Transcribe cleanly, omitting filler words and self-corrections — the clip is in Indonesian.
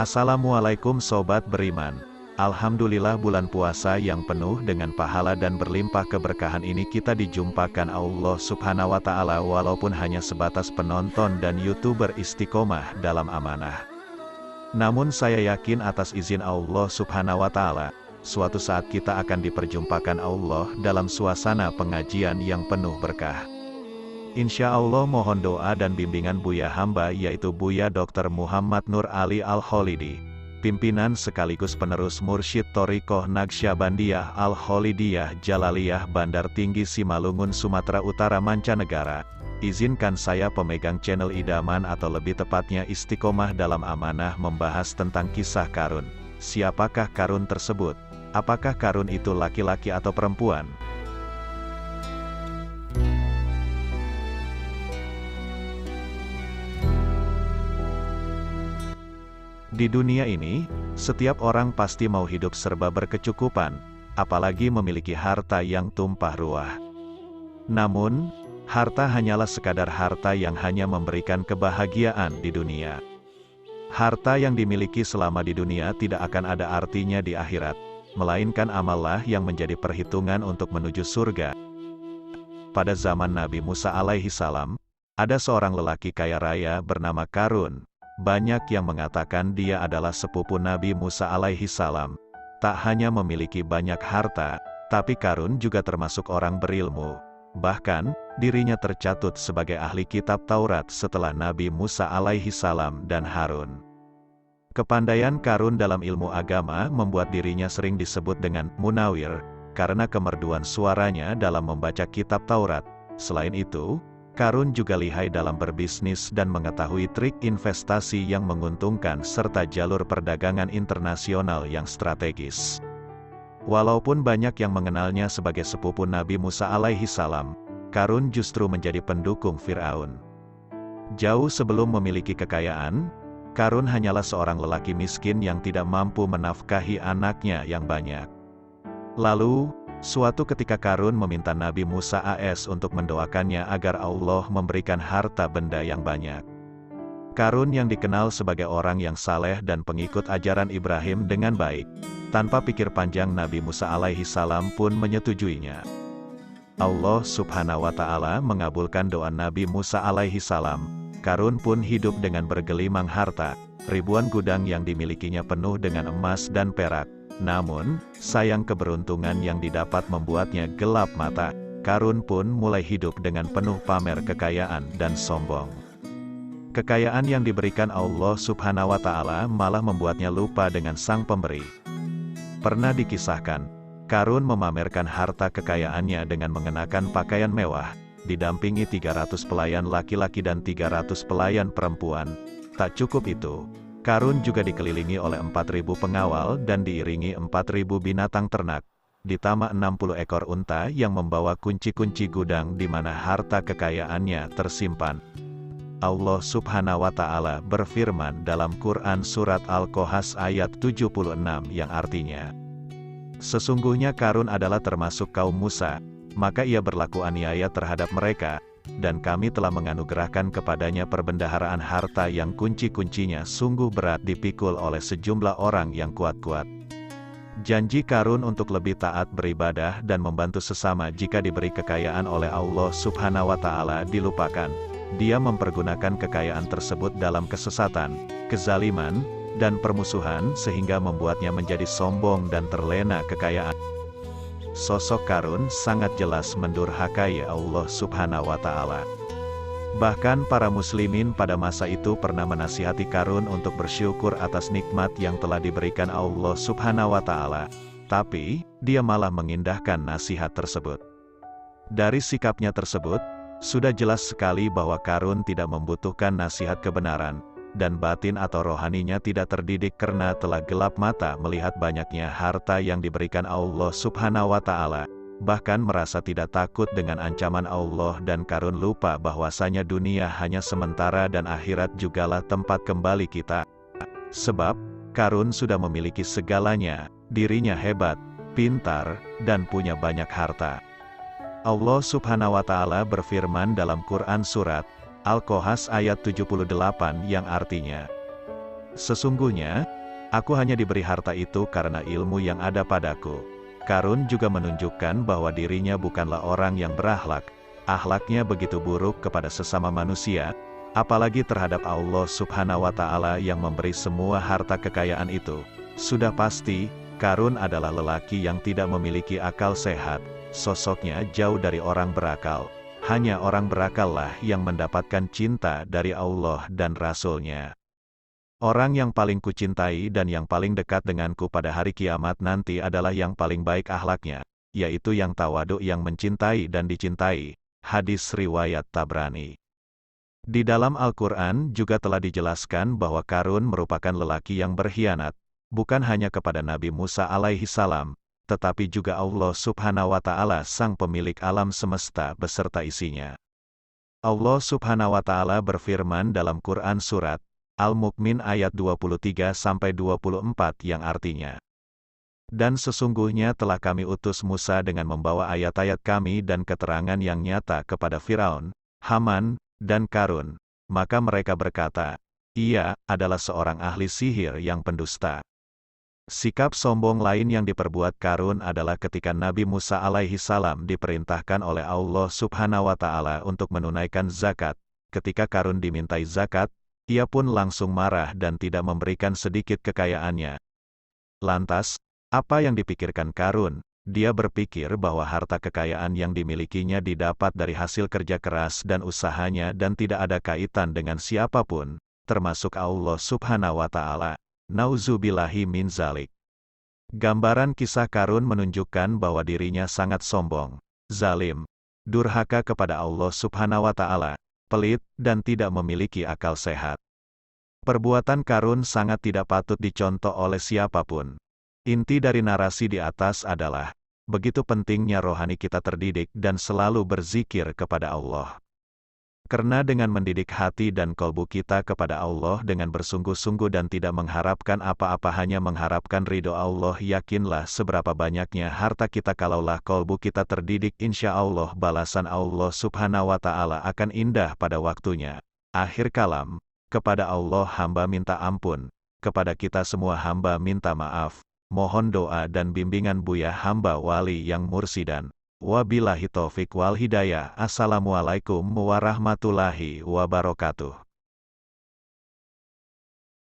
Assalamualaikum Sobat Beriman. Alhamdulillah bulan puasa yang penuh dengan pahala dan berlimpah keberkahan ini kita dijumpakan Allah Subhanahu wa Ta'ala walaupun hanya sebatas penonton dan YouTuber istiqomah dalam amanah. Namun saya yakin atas izin Allah Subhanahu wa Ta'ala, suatu saat kita akan diperjumpakan Allah dalam suasana pengajian yang penuh berkah. Insya Allah mohon doa dan bimbingan Buya hamba yaitu Buya Dr. Muhammad Nur Ali Al-Kholidi, pimpinan sekaligus penerus Mursyid Thariqah Naqsyabandiyah Al-Kholidiyah Jalaliyah Bandar Tinggi Simalungun Sumatera Utara Mancanegara. Izinkan saya pemegang channel idaman atau lebih tepatnya istiqomah dalam amanah membahas tentang kisah Qarun. Siapakah Qarun tersebut? Apakah Qarun itu laki-laki atau perempuan? Di dunia ini, setiap orang pasti mau hidup serba berkecukupan, apalagi memiliki harta yang tumpah ruah. Namun, harta hanyalah sekadar harta yang hanya memberikan kebahagiaan di dunia. Harta yang dimiliki selama di dunia tidak akan ada artinya di akhirat, melainkan amallah yang menjadi perhitungan untuk menuju surga. Pada zaman Nabi Musa alaihi salam, ada seorang lelaki kaya raya bernama Qarun. Banyak yang mengatakan dia adalah sepupu Nabi Musa alaihi salam. Tak hanya memiliki banyak harta, tapi Qarun juga termasuk orang berilmu. Bahkan, dirinya tercatut sebagai ahli kitab Taurat setelah Nabi Musa alaihi salam dan Harun. Kepandaian Qarun dalam ilmu agama membuat dirinya sering disebut dengan munawir, karena kemerduan suaranya dalam membaca kitab Taurat. Selain itu, Qarun juga lihai dalam berbisnis dan mengetahui trik investasi yang menguntungkan serta jalur perdagangan internasional yang strategis. Walaupun banyak yang mengenalnya sebagai sepupu Nabi Musa alaihi salam, Qarun justru menjadi pendukung Fir'aun. Jauh sebelum memiliki kekayaan, Qarun hanyalah seorang lelaki miskin yang tidak mampu menafkahi anaknya yang banyak. Lalu, suatu ketika Qarun meminta Nabi Musa AS untuk mendoakannya agar Allah memberikan harta benda yang banyak. Qarun yang dikenal sebagai orang yang saleh dan pengikut ajaran Ibrahim dengan baik, tanpa pikir panjang Nabi Musa alaihi salam pun menyetujuinya. Allah Subhanahu wa Ta'ala mengabulkan doa Nabi Musa alaihi salam. Qarun pun hidup dengan bergelimang harta, ribuan gudang yang dimilikinya penuh dengan emas dan perak. Namun, sayang keberuntungan yang didapat membuatnya gelap mata. Qarun pun mulai hidup dengan penuh pamer kekayaan dan sombong. Kekayaan yang diberikan Allah Subhanahu wa Ta'ala malah membuatnya lupa dengan Sang Pemberi. Pernah dikisahkan, Qarun memamerkan harta kekayaannya dengan mengenakan pakaian mewah, didampingi 300 pelayan laki-laki dan 300 pelayan perempuan. Tak cukup itu, Qarun juga dikelilingi oleh 4.000 pengawal dan diiringi 4.000 binatang ternak, ditambah 60 ekor unta yang membawa kunci-kunci gudang di mana harta kekayaannya tersimpan. Allah Subhanahu wa Ta'ala berfirman dalam Quran Surat Al-Qasas ayat 76 yang artinya, "Sesungguhnya Qarun adalah termasuk kaum Musa, maka ia berlaku aniaya terhadap mereka, dan kami telah menganugerahkan kepadanya perbendaharaan harta yang kunci-kuncinya sungguh berat dipikul oleh sejumlah orang yang kuat-kuat." Janji Qarun untuk lebih taat beribadah dan membantu sesama jika diberi kekayaan oleh Allah Subhanahu wa Ta'ala dilupakan. Dia mempergunakan kekayaan tersebut dalam kesesatan, kezaliman, dan permusuhan sehingga membuatnya menjadi sombong dan terlena kekayaan. Sosok Qarun sangat jelas mendurhakai Allah Subhanahu wa Ta'ala. Bahkan para muslimin pada masa itu pernah menasihati Qarun untuk bersyukur atas nikmat yang telah diberikan Allah Subhanahu wa Ta'ala, tapi dia malah mengindahkan nasihat tersebut. Dari sikapnya tersebut, sudah jelas sekali bahwa Qarun tidak membutuhkan nasihat kebenaran, dan batin atau rohaninya tidak terdidik karena telah gelap mata melihat banyaknya harta yang diberikan Allah Subhanahu wa Ta'ala, bahkan merasa tidak takut dengan ancaman Allah dan karun lupa bahwasanya dunia hanya sementara dan akhirat jugalah tempat kembali kita. Sebab karun sudah memiliki segalanya, dirinya hebat, pintar, dan punya banyak harta. Allah Subhanahu wa Ta'ala berfirman dalam Quran Surat Al-Qasas ayat 78 yang artinya, "Sesungguhnya, aku hanya diberi harta itu karena ilmu yang ada padaku." Karun juga menunjukkan bahwa dirinya bukanlah orang yang berakhlak, akhlaknya begitu buruk kepada sesama manusia, apalagi terhadap Allah Subhanahu wa Ta'ala yang memberi semua harta kekayaan itu. Sudah pasti, Karun adalah lelaki yang tidak memiliki akal sehat. Sosoknya jauh dari orang berakal. Hanya orang berakallah yang mendapatkan cinta dari Allah dan Rasul-Nya. Orang yang paling kucintai dan yang paling dekat denganku pada hari kiamat nanti adalah yang paling baik akhlaknya, yaitu yang tawaduk, yang mencintai dan dicintai. Hadis riwayat Tabrani. Di dalam Al-Quran juga telah dijelaskan bahwa Karun merupakan lelaki yang berkhianat, bukan hanya kepada Nabi Musa alaihi salam, tetapi juga Allah Subhanahu wa Ta'ala sang pemilik alam semesta beserta isinya. Allah Subhanahu wa Ta'ala berfirman dalam Quran Surat Al-Mu'min ayat 23-24 yang artinya, "Dan sesungguhnya telah kami utus Musa dengan membawa ayat-ayat kami dan keterangan yang nyata kepada Firaun, Haman, dan Karun. Maka mereka berkata, ia adalah seorang ahli sihir yang pendusta." Sikap sombong lain yang diperbuat Karun adalah ketika Nabi Musa alaihi salam diperintahkan oleh Allah Subhanahu wa Ta'ala untuk menunaikan zakat. Ketika Karun dimintai zakat, ia pun langsung marah dan tidak memberikan sedikit kekayaannya. Lantas, apa yang dipikirkan Karun? Dia berpikir bahwa harta kekayaan yang dimilikinya didapat dari hasil kerja keras dan usahanya dan tidak ada kaitan dengan siapapun, termasuk Allah Subhanahu wa Ta'ala. Nauzubillahi min zalik. Gambaran kisah Karun menunjukkan bahwa dirinya sangat sombong, zalim, durhaka kepada Allah Subhanahu wa Ta'ala, pelit, dan tidak memiliki akal sehat. Perbuatan Karun sangat tidak patut dicontoh oleh siapapun. Inti dari narasi di atas adalah, begitu pentingnya rohani kita terdidik dan selalu berzikir kepada Allah. Karena dengan mendidik hati dan kolbu kita kepada Allah dengan bersungguh-sungguh dan tidak mengharapkan apa-apa hanya mengharapkan ridho Allah, yakinlah seberapa banyaknya harta kita kalaulah kolbu kita terdidik, insya Allah balasan Allah Subhanahu wa Ta'ala akan indah pada waktunya. Akhir kalam, kepada Allah hamba minta ampun, kepada kita semua hamba minta maaf, mohon doa dan bimbingan Buya hamba wali yang mursidan. Wabillahi taufik wal hidayah. Assalamualaikum warahmatullahi wabarakatuh.